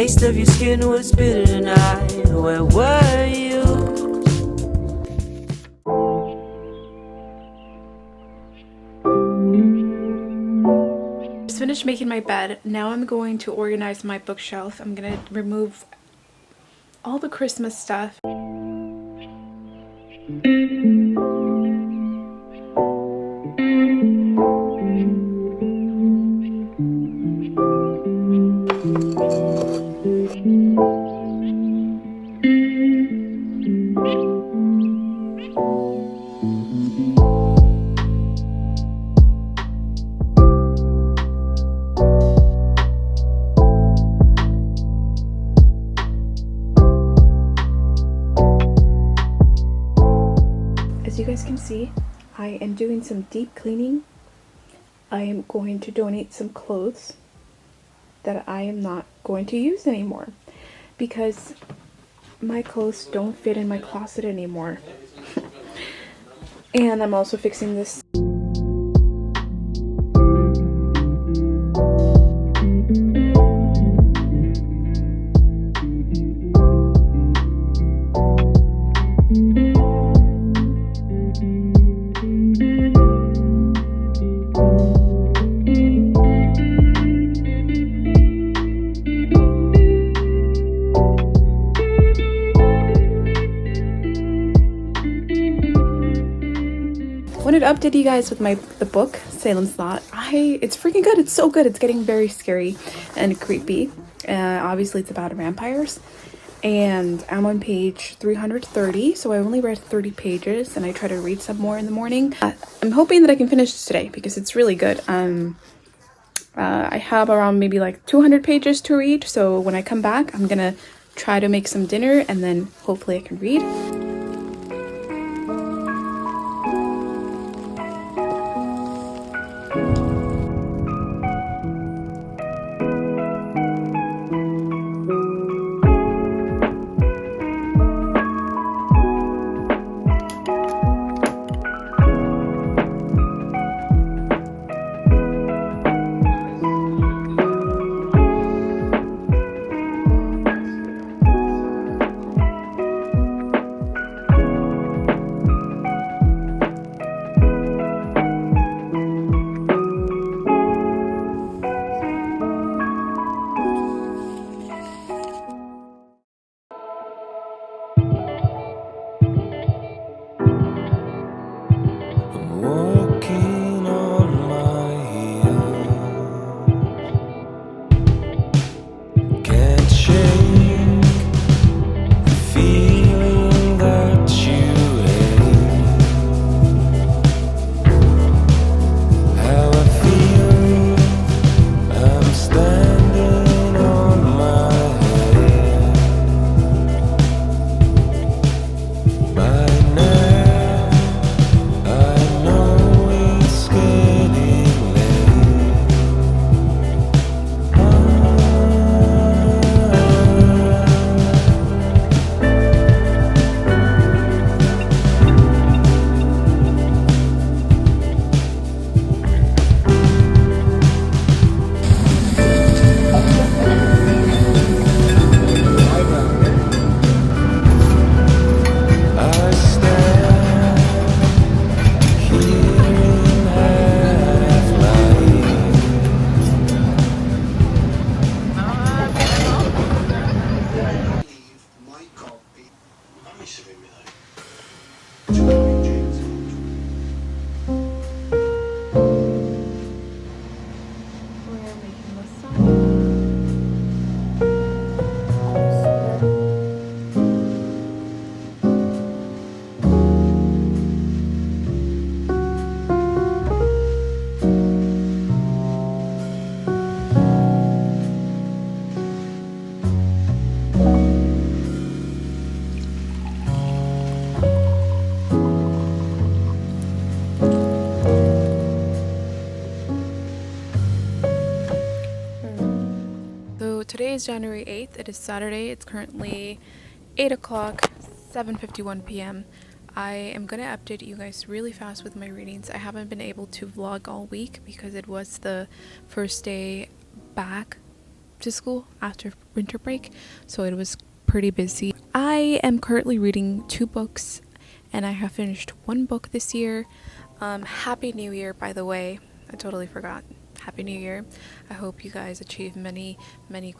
taste of your skin was bitter tonight. Where were you? Just finished making my bed. Now I'm going to organize my bookshelf. I'm gonna remove all the Christmas stuff. As you guys can see, I am doing some deep cleaning. I am going to donate some clothes that I am not going to use anymore because my clothes don't fit in my closet anymore. And I'm also fixing this. Wanted to update you guys with the book Salem's Lot. It's freaking good. It's so good. It's getting very scary and creepy. Obviously it's about vampires, and I'm on page 330, so I only read 30 pages, and I try to read some more in the morning. I'm hoping that I can finish this today because it's really good. I have around maybe like 200 pages to read, so when I come back I'm gonna try to make some dinner and then hopefully I can read. Walking on my heels, can't shake the feeling that you hate. How I feel, I'm standing on my head. By now I know it's getting late. I stand here in half light. We're making lasagna. So today is January 8th. It is Saturday. It's currently 8 o'clock, 7:51 p.m. I am going to update you guys really fast with my readings. I haven't been able to vlog all week because it was the first day back to school after winter break, so it was pretty busy. I am currently reading 2 books, and I have finished 1 book this year. Happy New Year, by the way. I totally forgot. Happy New Year. I hope you guys achieve many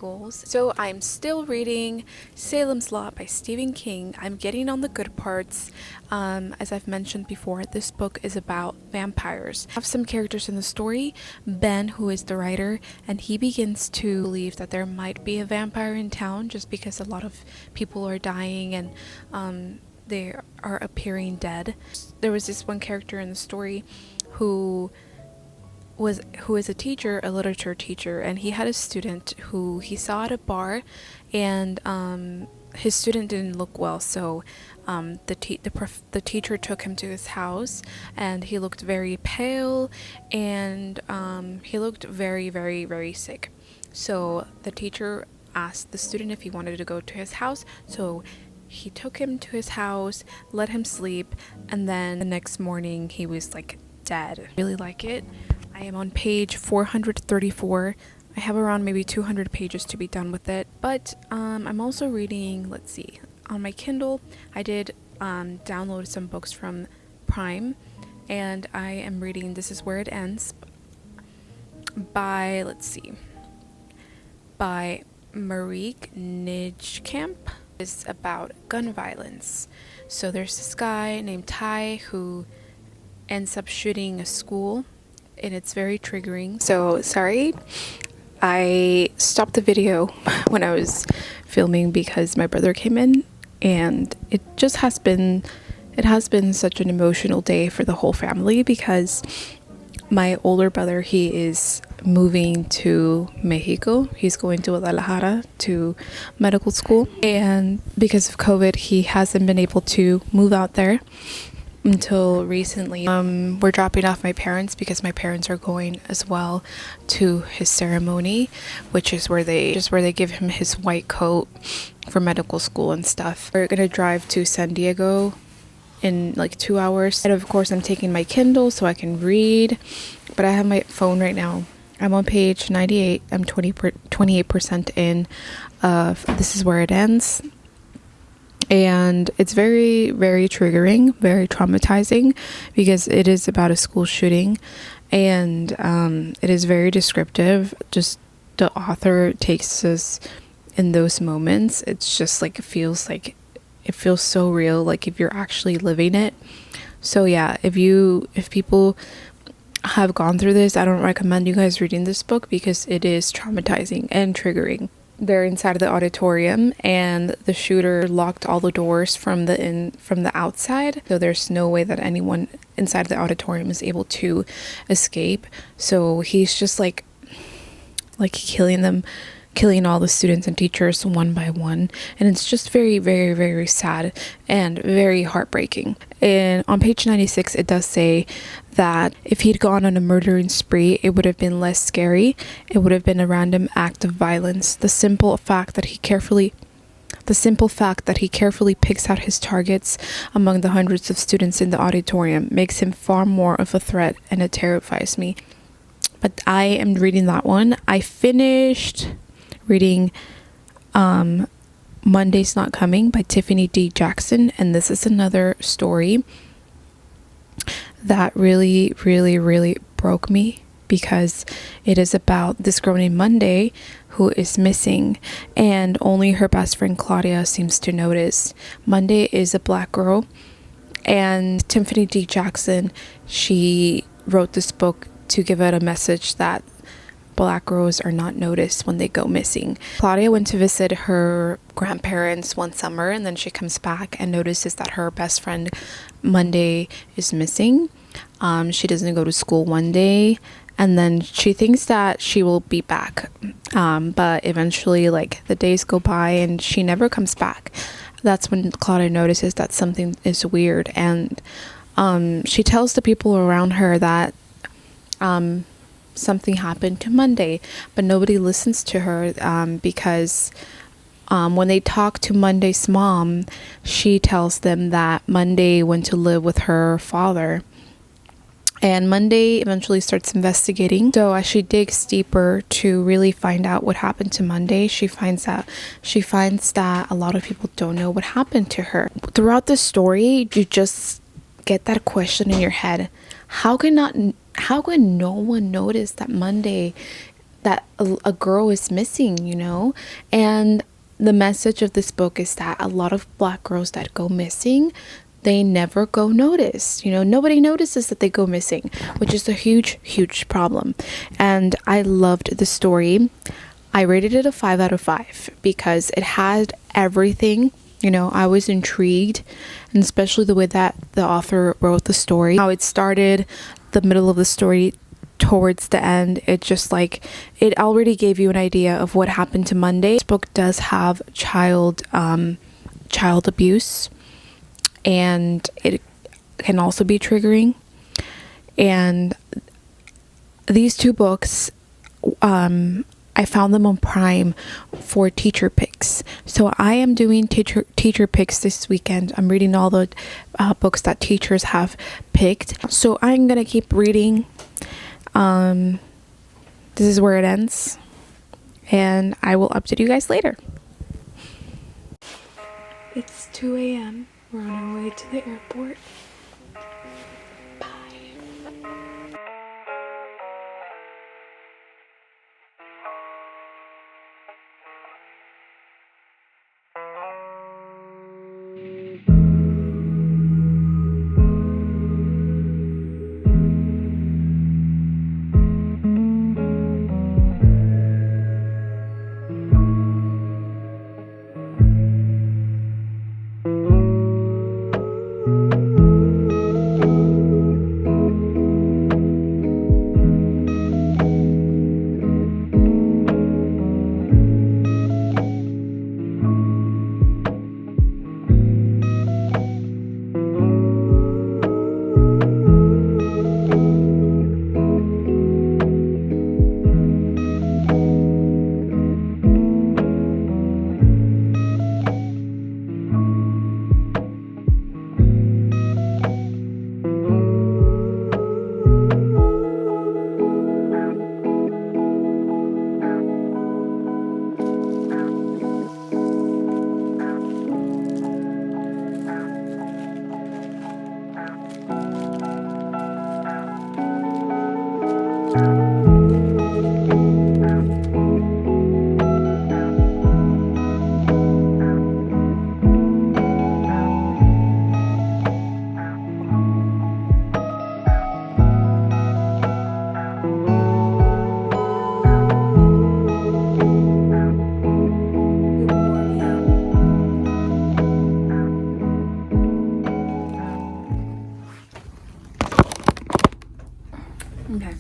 goals. So I'm still reading Salem's Lot by Stephen King. I'm getting on the good parts. As I've mentioned before, this book is about vampires. I have some characters in the story. Ben, who is the writer, and he begins to believe that there might be a vampire in town just because a lot of people are dying and they are appearing dead. There was this one character in the story who is a teacher, a literature teacher, and he had a student who he saw at a bar, and his student didn't look well, so the teacher took him to his house, and he looked very pale, and he looked very sick. So the teacher asked the student if he wanted to go to his house, so he took him to his house, let him sleep, and then the next morning he was like dead. I really like it. I am on page 434. I have around maybe 200 pages to be done with it. But I'm also reading, let's see, on my Kindle. I did download some books from Prime, and I am reading This Is Where It Ends by, let's see, by Marieke Nijkamp. It's about gun violence. So there's this guy named Ty who ends up shooting a school, and it's very triggering. So sorry, I stopped the video when I was filming because my brother came in, and it has been such an emotional day for the whole family because my older brother, he is moving to Mexico. He's going to Guadalajara to medical school, and because of COVID he hasn't been able to move out there until recently. We're dropping off my parents because my parents are going as well to his ceremony, which is where they give him his white coat for medical school and stuff. We're gonna drive to San Diego in like 2 hours, and of course I'm taking my Kindle so I can read, but I have my phone right now. I'm on page 98. I'm 28% in of This Is Where It Ends. And it's very triggering, very traumatizing, because it is about a school shooting, and it is very descriptive. Just the author takes us in those moments. It's just like it feels so real, like if you're actually living it. So yeah, if people have gone through this, I don't recommend you guys reading this book because it is traumatizing and triggering. They're inside of the auditorium, and the shooter locked all the doors from the outside, so there's no way that anyone inside the auditorium is able to escape. So he's just like killing all the students and teachers one by one, and it's just very sad and very heartbreaking. And on page 96 it does say that if he'd gone on a murdering spree, it would have been less scary. It would have been a random act of violence. The simple fact that he carefully picks out his targets among the hundreds of students in the auditorium makes him far more of a threat, and it terrifies me. But I am reading that one. I finished reading Monday's Not Coming by Tiffany D. Jackson, and this is another story that really broke me, because it is about this girl named Monday who is missing, and only her best friend Claudia seems to notice. Monday is a black girl, and Tiffany D. Jackson, she wrote this book to give out a message that black girls are not noticed when they go missing. Claudia went to visit her grandparents one summer, and then she comes back and notices that her best friend Monday is missing. She doesn't go to school one day, and then she thinks that she will be back, but eventually like the days go by and she never comes back. That's when Claudia notices that something is weird, and she tells the people around her that something happened to Monday, but nobody listens to her, because when they talk to Monday's mom, she tells them that Monday went to live with her father, And Monday eventually starts investigating. So as she digs deeper to really find out what happened to Monday, she finds that a lot of people don't know what happened to her. Throughout the story, you just get that question in your head. How can no one notice that Monday, that a girl is missing, you know? And the message of this book is that a lot of Black girls that go missing, they never go noticed. You know, nobody notices that they go missing, which is a huge problem. And I loved the story. I rated it a 5 out of 5 because it had everything. You know, I was intrigued, and especially the way that the author wrote the story, how it started, the middle of the story towards the end. It just like, it already gave you an idea of what happened to Monday. This book does have child abuse, and it can also be triggering. And these two books, I found them on Prime for teacher picks. So I am doing teacher picks this weekend. I'm reading all the books that teachers have picked. So I'm gonna keep reading. This is where it ends, and I will update you guys later. It's 2 a.m. We're on our way to the airport. Bye. Okay,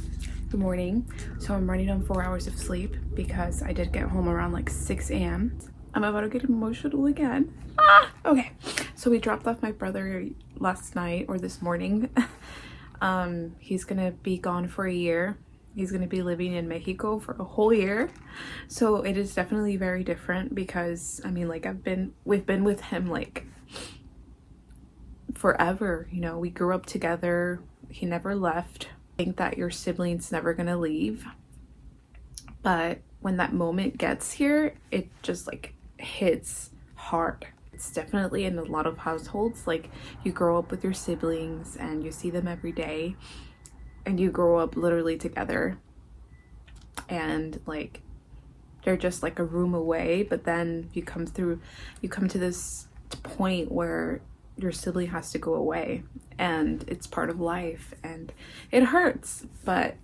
good morning. So I'm running on 4 hours of sleep because I did get home around like 6 a.m. I'm about to get emotional again. Okay, so we dropped off my brother last night or this morning. He's gonna be gone for a year. He's gonna be living in Mexico for a whole year. So it is definitely very different because I mean, like we've been with him like forever, you know. We grew up together. He never left. I think that your siblings never gonna leave, but when that moment gets here, it just like hits hard. It's definitely in a lot of households, like you grow up with your siblings and you see them every day and you grow up literally together, and like they're just like a room away, but then you come to this point where your sibling has to go away, and it's part of life and it hurts, but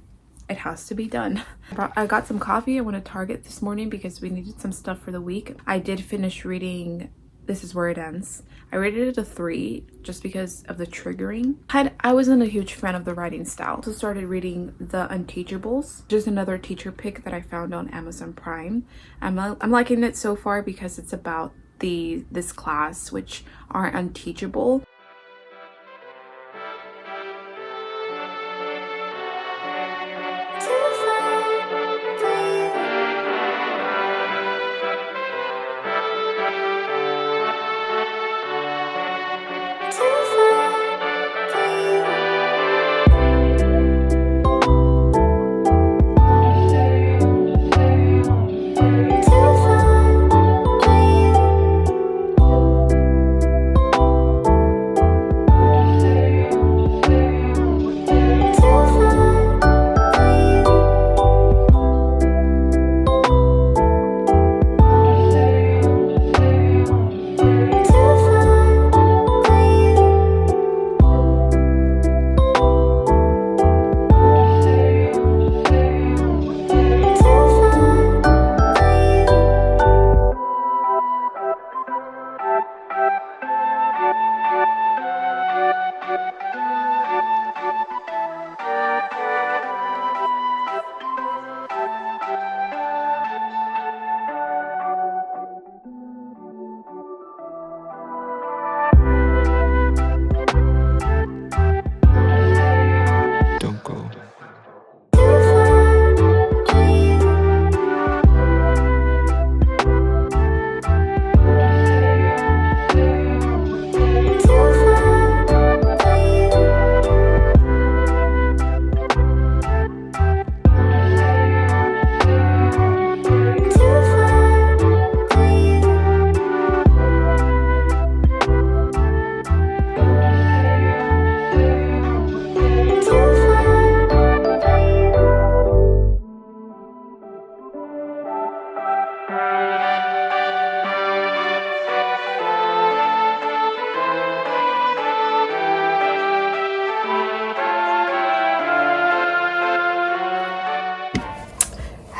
it has to be done. I got some coffee. I went to Target this morning because we needed some stuff for the week. I did finish reading This Is Where It Ends. I rated it a 3 just because of the triggering. I wasn't a huge fan of the writing style. So started reading The Unteachables, just another teacher pick that I found on Amazon Prime. I'm liking it so far because it's about this class which are unteachable.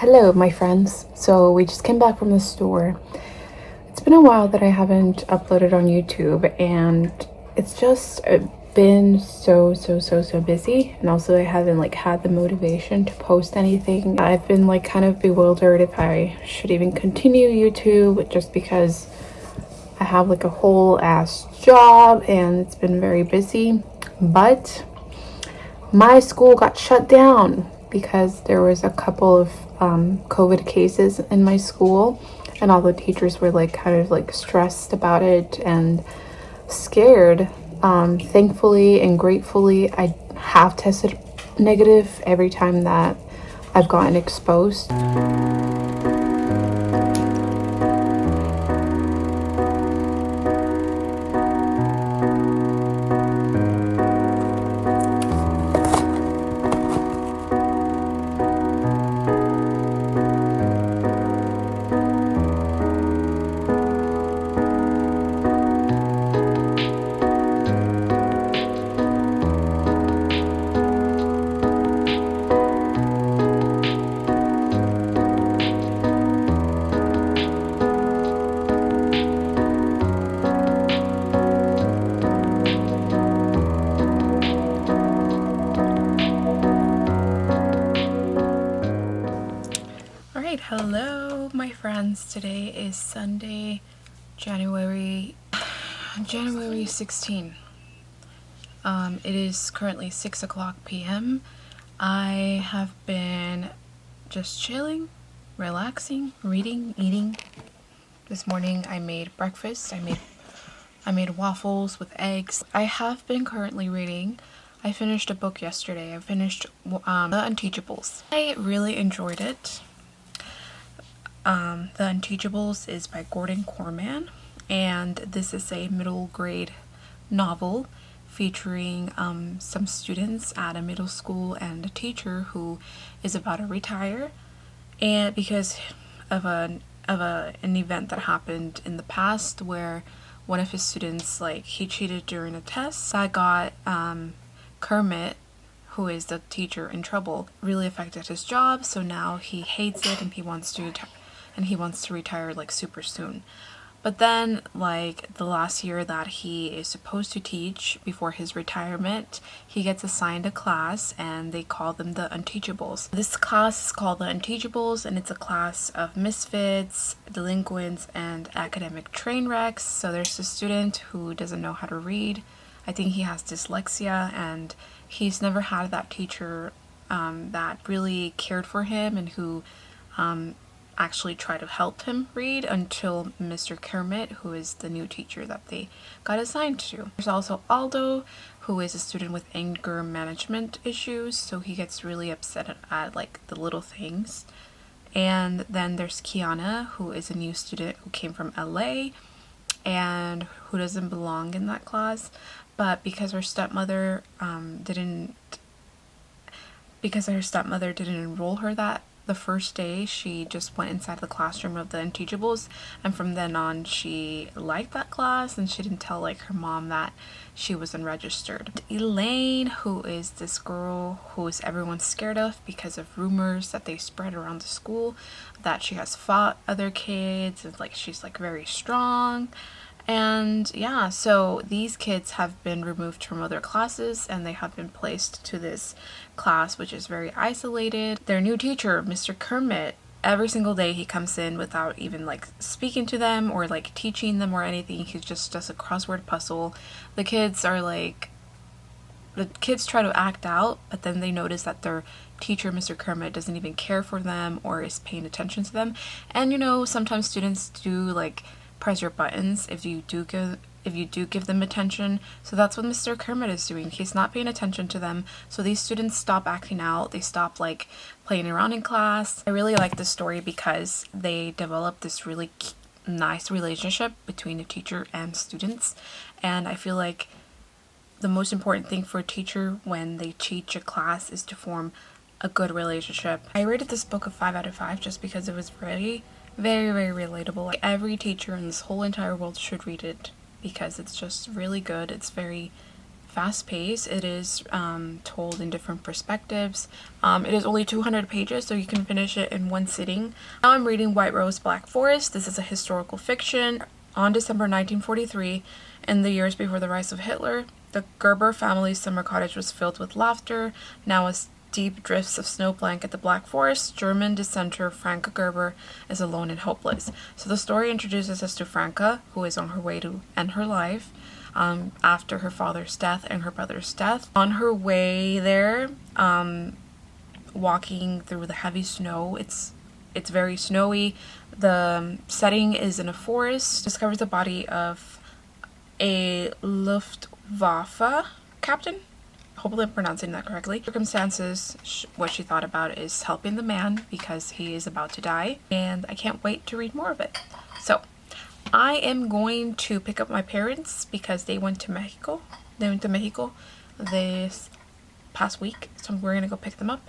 Hello, my friends. So we just came back from the store. It's been a while that I haven't uploaded on YouTube, and it's just been so busy. And also, I haven't like had the motivation to post anything. I've been like kind of bewildered if I should even continue YouTube, just because I have like a whole ass job and it's been very busy. But my school got shut down because there was a couple of COVID cases in my school, and all the teachers were like kind of like stressed about it and scared. Thankfully and gratefully, I have tested negative every time that I've gotten exposed. Alright, hello my friends. Today is Sunday, January 16. It is currently 6 o'clock p.m. I have been just chilling, relaxing, reading, eating. This morning I made breakfast. I made waffles with eggs. I have been currently reading. I finished a book yesterday. I finished The Unteachables. I really enjoyed it. The Unteachables is by Gordon Corman, and this is a middle grade novel featuring some students at a middle school and a teacher who is about to retire, and because of an event that happened in the past where one of his students, like, he cheated during a test. That got Kermit, who is the teacher, in trouble. Really affected his job, so now he hates it and he wants to retire like super soon. But then, like, the last year that he is supposed to teach before his retirement, he gets assigned a class and they call them the Unteachables. This class is called the Unteachables, and it's a class of misfits, delinquents, and academic train wrecks. So there's a student who doesn't know how to read. I think he has dyslexia, and he's never had that teacher that really cared for him and who actually try to help him read until Mr. Kermit, who is the new teacher that they got assigned to. There's also Aldo, who is a student with anger management issues, so he gets really upset at like the little things. And then there's Kiana, who is a new student who came from LA and who doesn't belong in that class, but because her stepmother didn't enroll her that the first day, she just went inside the classroom of the Unteachables, and from then on she liked that class and she didn't tell like her mom that she was unregistered. Elaine, who is this girl who is everyone's scared of because of rumors that they spread around the school that she has fought other kids and like she's like very strong. And yeah, so these kids have been removed from other classes and they have been placed to this class, which is very isolated. Their new teacher, Mr. Kermit, every single day he comes in without even like speaking to them or like teaching them or anything. He just does a crossword puzzle. The kids try to act out, but then they notice that their teacher, Mr. Kermit, doesn't even care for them or is paying attention to them. And you know, sometimes students do like press your buttons if you do give them attention. So that's what Mr. Kermit is doing. He's not paying attention to them. So these students stop acting out. They stop like playing around in class. I really like this story because they develop this really nice relationship between the teacher and students. And I feel like the most important thing for a teacher when they teach a class is to form a good relationship. I rated this book a 5 out of 5 just because it was very relatable. Like, every teacher in this whole entire world should read it because it's just really good. It's very fast-paced. It is told in different perspectives. It is only 200 pages, so you can finish it in one sitting. Now I'm reading White Rose, Black Forest. This is a historical fiction. On December 1943, in the years before the rise of Hitler, the Gerber family's summer cottage was filled with laughter. Now as deep drifts of snow blanket the Black Forest, German dissenter Franka Gerber is alone and hopeless. So the story introduces us to Franka, who is on her way to end her life after her father's death and her brother's death. On her way there, walking through the heavy snow, it's very snowy. The setting is in a forest. Discovers the body of a Luftwaffe captain. Hopefully I'm pronouncing that correctly. Circumstances, what she thought about is helping the man because he is about to die, and I can't wait to read more of it. So I am going to pick up my parents because they went to Mexico. They went to Mexico this past week, so we're gonna go pick them up.